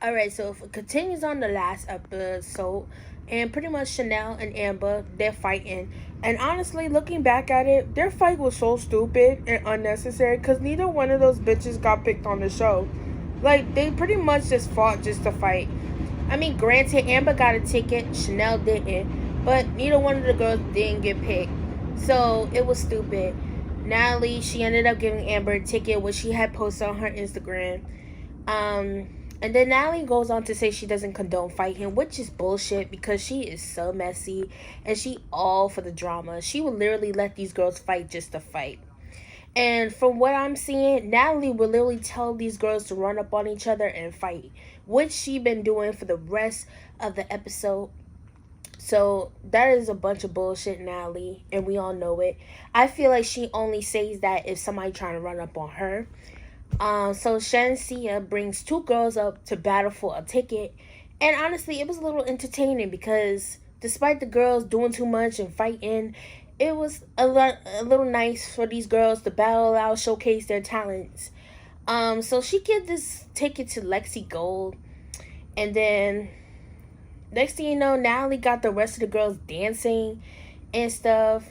Alright, so if it continues on the last episode, and pretty much Chanel and Amber, they're fighting. And honestly, looking back at it, their fight was so stupid and unnecessary because neither one of those bitches got picked on the show. Like, they pretty much just fought just to fight. I mean, granted, Amber got a ticket, Chanel didn't, but neither one of the girls didn't get picked. So, it was stupid. Natalie, she ended up giving Amber a ticket, which she had posted on her Instagram. And then Natalie goes on to say she doesn't condone fighting, which is bullshit because she is so messy and she all for the drama. She would literally let these girls fight just to fight. And from what I'm seeing, Natalie will literally tell these girls to run up on each other and fight, which she been doing for the rest of the episode. So that is a bunch of bullshit, Natalie, and we all know it. I feel like she only says that if somebody trying to run up on her. So Shansia brings two girls up to battle for a ticket. And honestly, it was a little entertaining because despite the girls doing too much and fighting, it was a little nice for these girls to battle out, showcase their talents. So she gives this ticket to Lexi Gold. And then next thing you know, Natalie got the rest of the girls dancing and stuff.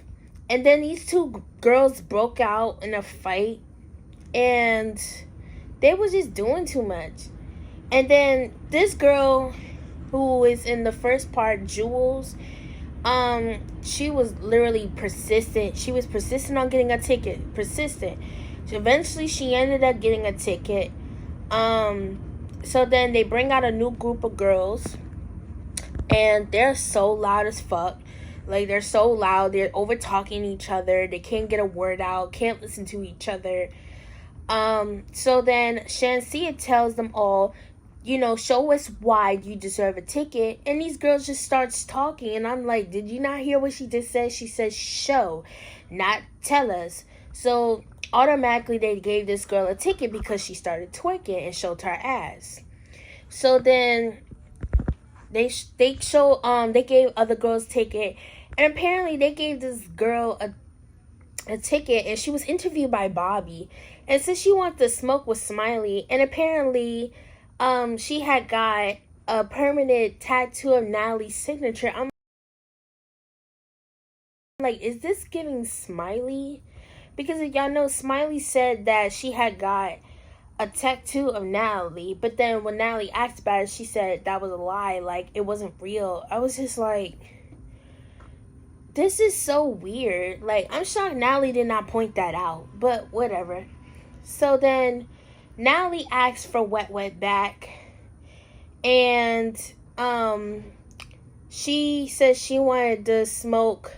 And then these two girls broke out in a fight. And they was just doing too much. And then this girl who is in the first part, Jules, she was literally persistent. She was persistent on getting a ticket. Persistent. So eventually she ended up getting a ticket. So then they bring out a new group of girls. And they're so loud as fuck. Like, they're so loud. They're over talking each other. They can't get a word out. Can't listen to each other. So then Shansia tells them all, you know, show us why you deserve a ticket. And these girls just starts talking. And I'm like, did you not hear what she just said? She says, show, not tell us. So automatically they gave this girl a ticket because she started twerking and showed her ass. So then they gave other girls ticket. And apparently they gave this girl a ticket, and she was interviewed by Bobby, and since she wanted to smoke with Smiley, and apparently she had got a permanent tattoo of Natalie's signature. I'm like, is this giving Smiley? Because y'all know Smiley said that she had got a tattoo of Natalie, but then when Natalie asked about it, she said that was a lie, like it wasn't real. I was just like, this is so weird. Like, I'm shocked Natalie did not point that out, but whatever. So then Natalie asks for Wet Wet back, and she says she wanted to smoke.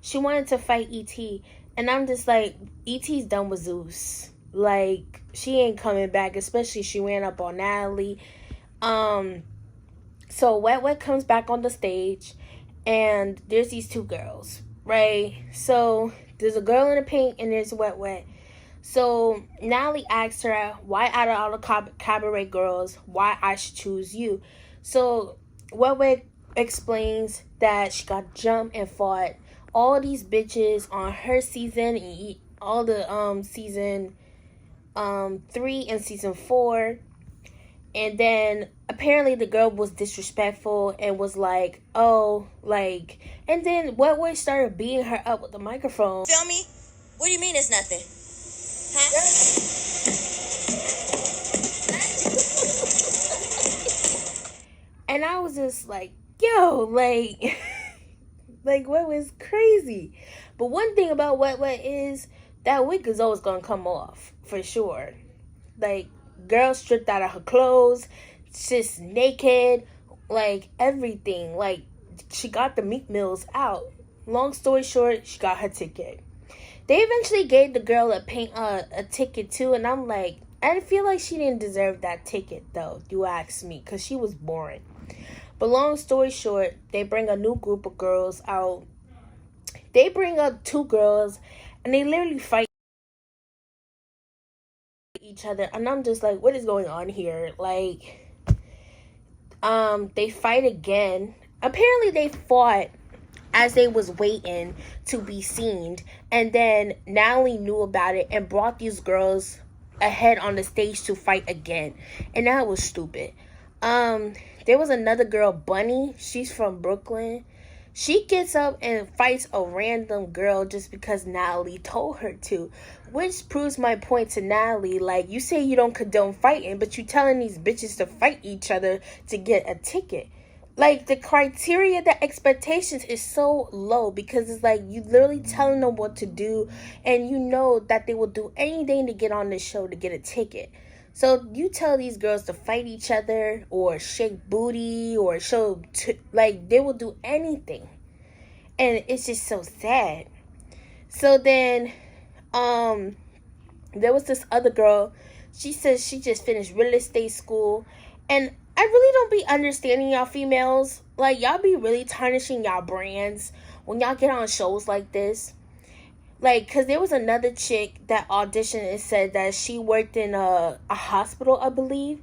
She wanted to fight E.T. And I'm just like, E.T.'s done with Zeus. Like, she ain't coming back, especially she ran up on Natalie. So Wet Wet comes back on the stage, and there's these two girls, right? So there's a girl in the pink and there's Wet Wet. So Natalie asks her, why out of all the cabaret girls, why I should choose you? So Wet Wet explains that she got jumped and fought all these bitches on her season, and all the season 3 and season 4. And then apparently the girl was disrespectful and was like, oh, like, and then Wet Wet started beating her up with the microphone. Feel me? What do you mean it's nothing? Huh? And I was just like, yo, like, like, Wet Wet's crazy. But one thing about Wet Wet is that wig is always gonna come off, for sure. Like, girl stripped out of her clothes, just naked, like everything. Like, she got the meat mills out. Long story short, she got her ticket. They eventually gave the girl a ticket too, and I'm like, I feel like she didn't deserve that ticket though, you ask me, because she was boring. But long story short, they bring a new group of girls out. They bring up two girls, and they literally fight each other, and I'm just like, what is going on here? Like, they fight again. Apparently they fought as they was waiting to be seen, and then Natalie knew about it and brought these girls ahead on the stage to fight again, and that was stupid. There was another girl, Bunny. She's from Brooklyn. She gets up and fights a random girl just because Natalie told her to. Which proves my point to Natalie. Like, you say you don't condone fighting, but you telling these bitches to fight each other to get a ticket. Like, the criteria, the expectations is so low because it's like you literally telling them what to do, and you know that they will do anything to get on this show to get a ticket. So you tell these girls to fight each other or shake booty or show, like, they will do anything. And it's just so sad. So then, there was this other girl. She says she just finished real estate school. And I really don't be understanding y'all females. Like, y'all be really tarnishing y'all brands when y'all get on shows like this. Like, because there was another chick that auditioned and said that she worked in a hospital, I believe.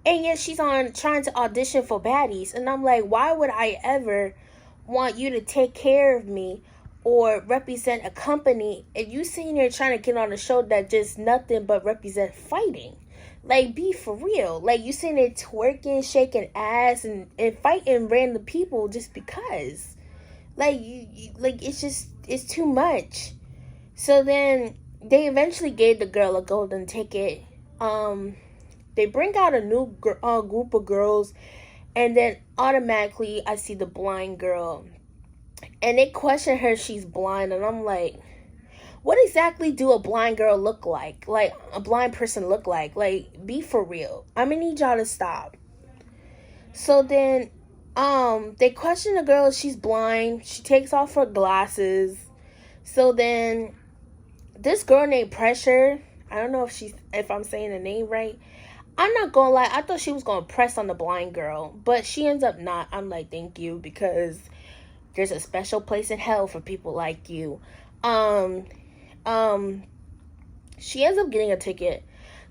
And yet she's on trying to audition for Baddies. And I'm like, why would I ever want you to take care of me or represent a company if you sitting here trying to get on a show that just nothing but represent fighting? Like, be for real. Like, you sitting there twerking, shaking ass, and fighting random people just because. Like, like, it's too much. So then they eventually gave the girl a golden ticket. They bring out a new group of girls, and then automatically I see the blind girl. And they question her, she's blind, and I'm like, what exactly do a blind girl look like? Like, a blind person look like? Like, be for real. I'm gonna need y'all to stop. So then, they question the girl, she's blind. She takes off her glasses. So then, this girl named Pressure, I don't know if I'm saying the name right. I'm not gonna lie, I thought she was gonna press on the blind girl, but she ends up not. I'm like, thank you, because there's a special place in hell for people like you. She ends up getting a ticket.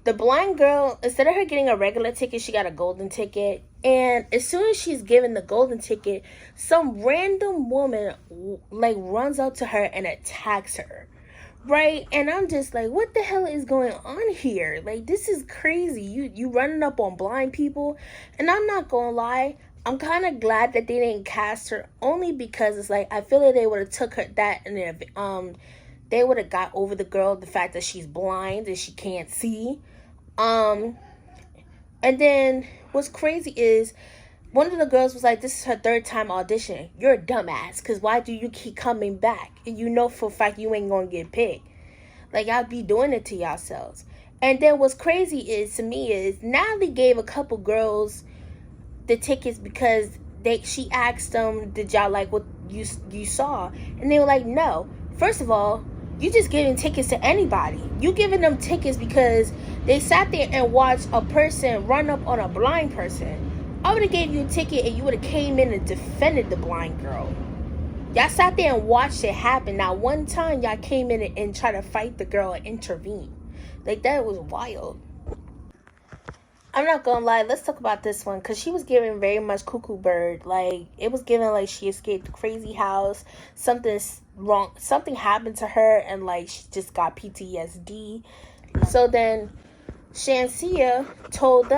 The blind girl, instead of her getting a regular ticket, she got a golden ticket. And as soon as she's given the golden ticket, some random woman, like, runs up to her and attacks her. Right? And I'm just like, what the hell is going on here? Like, this is crazy. You running up on blind people. And I'm not gonna lie, I'm kind of glad that they didn't cast her, only because it's like, I feel like they would have took her that, and then they would have got over the girl, the fact that she's blind and she can't see. And then what's crazy is, one of the girls was like, this is her third time auditioning. You're a dumbass, because why do you keep coming back? And you know for a fact you ain't going to get picked. Like, y'all be doing it to yourselves. And then what's crazy is, to me, is Natalie gave a couple girls the tickets because she asked them, did y'all like what you saw? And they were like, no. First of all, you just giving tickets to anybody. You giving them tickets because they sat there and watched a person run up on a blind person. I would have gave you a ticket and you would have came in and defended the blind girl. Y'all sat there and watched it happen. Now, one time y'all came in and tried to fight the girl and intervene. Like, that was wild. I'm not gonna lie, let's talk about this one, because she was giving very much Cuckoo Bird. Like, it was giving like she escaped the crazy house, something's wrong, something happened to her, and like she just got PTSD. So then Shansia told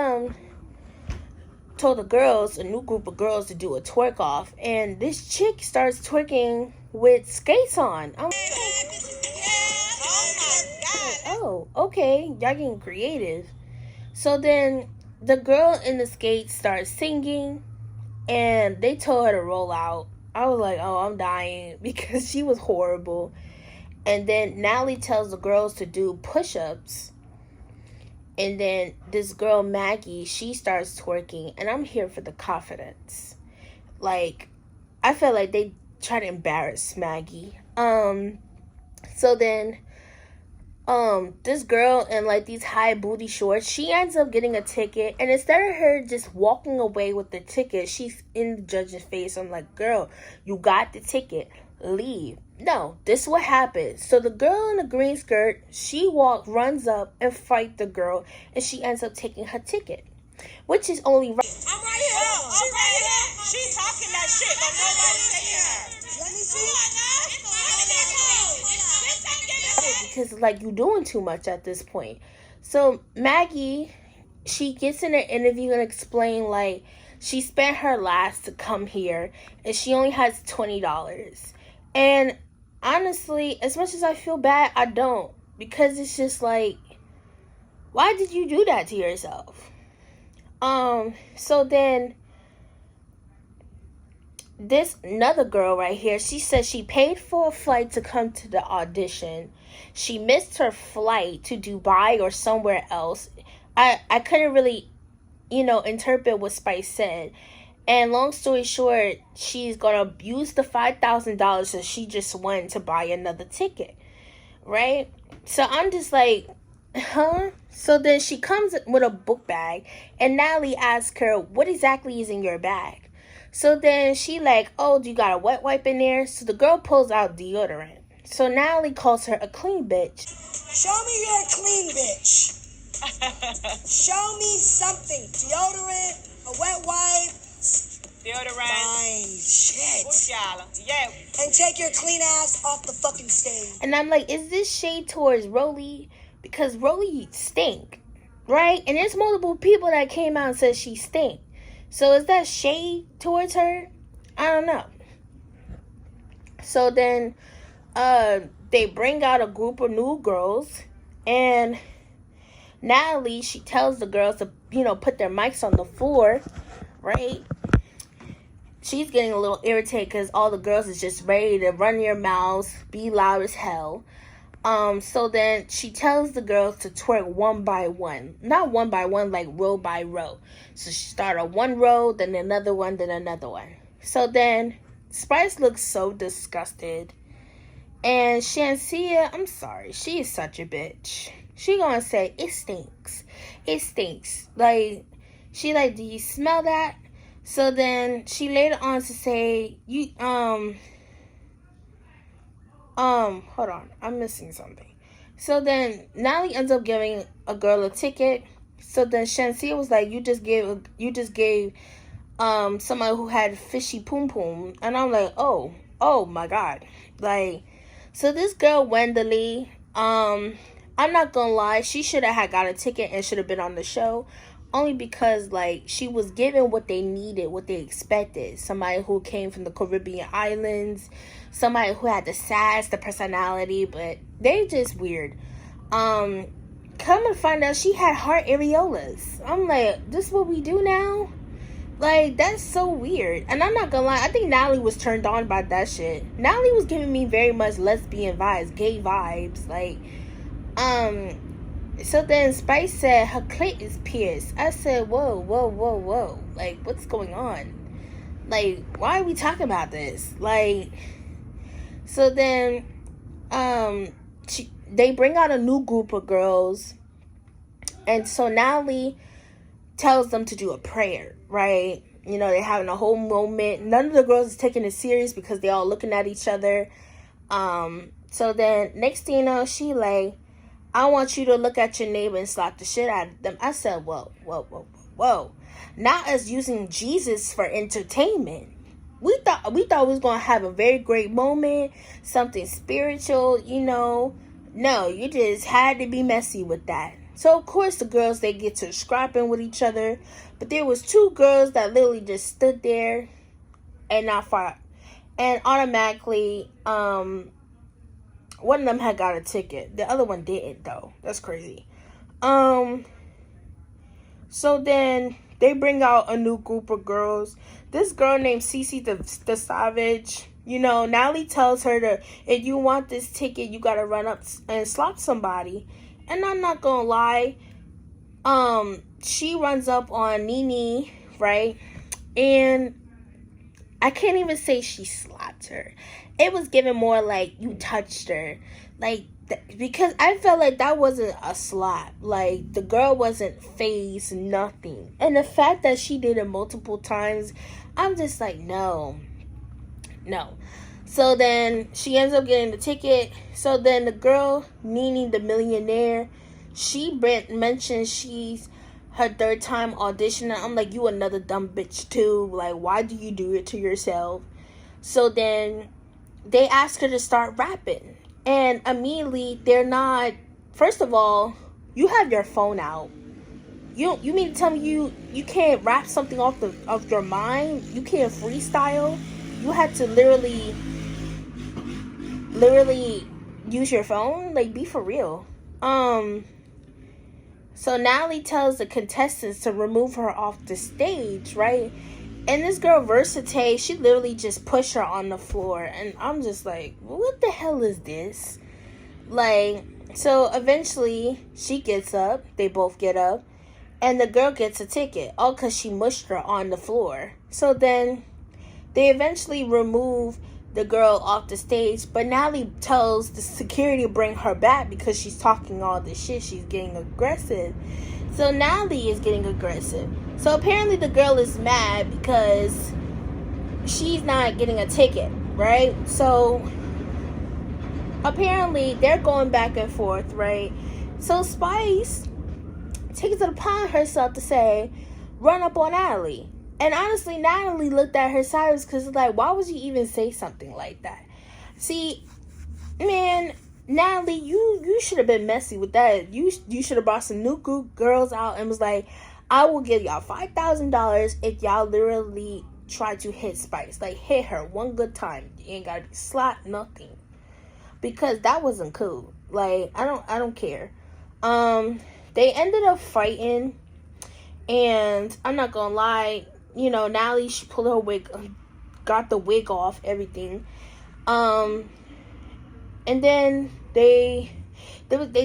the girls, a new group of girls, to do a twerk off, and this chick starts twerking with skates on. I'm like, oh, okay, y'all getting creative. So then the girl in the skates starts singing, and they told her to roll out. I was like, oh, I'm dying, because she was horrible. And then Natalie tells the girls to do push-ups. And then this girl, Maggie, she starts twerking, and I'm here for the confidence. Like, I felt like they try to embarrass Maggie. So then, this girl in like these high booty shorts, she ends up getting a ticket, and instead of her just walking away with the ticket, she's in the judge's face. I'm like, girl, you got the ticket, leave. No, this is what happened. So the girl in the green skirt, she runs up and fight the girl, and she ends up taking her ticket, which is only right. I'm right here. She's right here. She's talking that shit, but nobody's taking her. Let me see. Because like, you doing too much at this point. So Maggie she gets in an interview and explain like she spent her last to come here and she only has $20. And honestly, as much as I feel bad, I don't, because it's just like, why did you do that to yourself? So then this another girl right here, she said she paid for a flight to come to the audition. She missed her flight to Dubai or somewhere else. I couldn't really, interpret what Spice said. And long story short, she's gonna use the $5,000 that she just won to buy another ticket, right? So I'm just like, huh? So then she comes with a book bag, and Natalie asks her, what exactly is in your bag? So then she like, oh, do you got a wet wipe in there? So the girl pulls out deodorant. So Natalie calls her a clean bitch. Show me you're a clean bitch. Show me something. Deodorant, a wet wipe. Deodorant. Fine. Shit. Yeah. And take your clean ass off the fucking stage. And I'm like, is this shade towards Rolly? Because Rolly stink, right? And there's multiple people that came out and said she stink. So is that shade towards her? I don't know. So then they bring out a group of new girls, and Natalie, she tells the girls to, put their mics on the floor, right? She's getting a little irritated because all the girls is just ready to run their mouths, be loud as hell. So then she tells the girls to twerk one by one. Not one by one, like row by row. So she started one row, then another one, then another one. So then Spice looks so disgusted. And Shansia, I'm sorry, she is such a bitch. She gonna say, it stinks. It stinks. Like, she like, do you smell that? So then she later on to say, hold on, I'm missing something. So then Natalie ends up giving a girl a ticket. So then Shansia was like, you just gave somebody who had fishy poom poom. And I'm like, oh my god. Like, so this girl Wendeley, I'm not gonna lie, she should have got a ticket and should have been on the show. Only because, like, she was given what they needed, what they expected. Somebody who came from the Caribbean islands. Somebody who had the sass, the personality. But they just weird. Come and find out she had heart areolas. I'm like, this is what we do now? Like, that's so weird. And I'm not gonna lie, I think Natalie was turned on by that shit. Natalie was giving me very much lesbian vibes, gay vibes. Like, so then Spice said her clit is pierced. I said, whoa. Like, what's going on? Like, why are we talking about this? Like, so then, they bring out a new group of girls. And so Natalie tells them to do a prayer, right? They're having a whole moment. None of the girls is taking it serious because they're all looking at each other. So then, next thing you know, she like, I want you to look at your neighbor and slap the shit out of them. I said, whoa. Not as using Jesus for entertainment. We thought we was going to have a very great moment, something spiritual, No, you just had to be messy with that. So, of course, the girls, they get to scrapping with each other. But there was two girls that literally just stood there and not fought. And automatically, one of them had got a ticket. The other one didn't, though. That's crazy. So then they bring out a new group of girls. This girl named Cece the Savage. Natalie tells her to, if you want this ticket, you gotta run up and slap somebody. And I'm not gonna lie. She runs up on Nene, right? And I can't even say she slapped her. It was given more like you touched her. Like, because I felt like that wasn't a slap. Like, the girl wasn't phased, nothing. And the fact that she did it multiple times, I'm just like, no. So then she ends up getting the ticket. So then the girl, Nene the millionaire, she mentioned she's her third time auditioning. I'm like, you another dumb bitch too. Like, why do you do it to yourself? So then they ask her to start rapping. And immediately they're not, first of all, you have your phone out. You mean to tell me you can't rap something off your mind? You can't freestyle? You had to literally use your phone? Like, be for real. So Natalie tells the contestants to remove her off the stage, right? And this girl, Versate, she literally just pushed her on the floor. And I'm just like, what the hell is this? Like, so eventually she gets up. They both get up. And the girl gets a ticket. All because she mushed her on the floor. So then they eventually remove the girl off the stage, but Natalie tells the security to bring her back because she's talking all this shit. She's getting aggressive. So Natalie is getting aggressive. So apparently the girl is mad because she's not getting a ticket, right? So apparently they're going back and forth, right? So Spice takes it upon herself to say, run up on Natalie. And honestly, Natalie looked at her sideways because, like, why would you even say something like that? See, man, Natalie, you should have been messy with that. You should have brought some new group girls out and was like, I will give y'all $5,000 if y'all literally try to hit Spice. Like, hit her one good time. You ain't got to slap nothing. Because that wasn't cool. Like, I don't care. They ended up fighting. And I'm not gonna lie, you know, Natalie, she pulled her wig, got the wig off, everything. And then they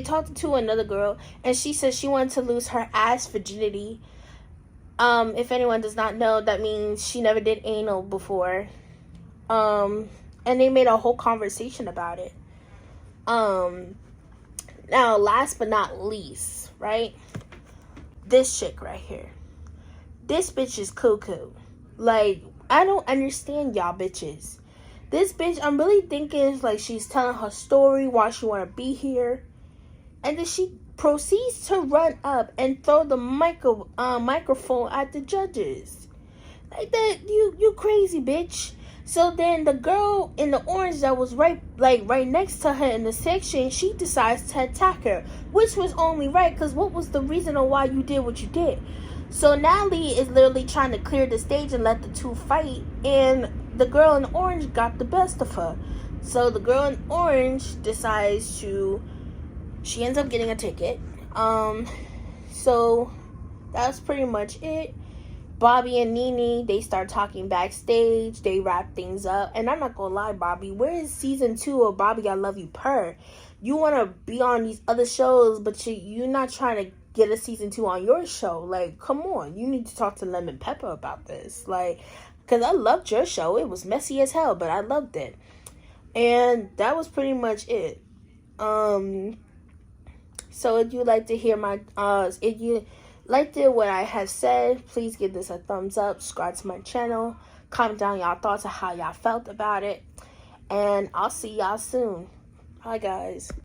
talked to another girl, and she said she wanted to lose her ass virginity. If anyone does not know, that means she never did anal before. And they made a whole conversation about it. Now, last but not least, right? This chick right here. This bitch is cuckoo. Like, I don't understand y'all bitches. This bitch, I'm really thinking like she's telling her story, why she want to be here. And then she proceeds to run up and throw the microphone at the judges. Like that, you crazy bitch. So then the girl in the orange that was right next to her in the section, she decides to attack her, which was only right, because what was the reason on why you did what you did? So Natalie is literally trying to clear the stage and let the two fight, and the girl in orange got the best of her. So the girl in orange decides she ends up getting a ticket. So that's pretty much it. Bobby and Nene, they start talking backstage. They wrap things up. And I'm not gonna lie, Bobby, where is season 2 of Bobby I Love You Purr? You want to be on these other shows, but you're not trying to get a season 2 on your show. Like, come on. You need to talk to Lemon Pepper about this. Like, because I loved your show. It was messy as hell, but I loved it. And that was pretty much it. So if you like to hear my, if you liked it, what I have said, please give this a thumbs up, subscribe to my channel, comment down y'all thoughts of how y'all felt about it, and I'll see y'all soon. Bye, guys.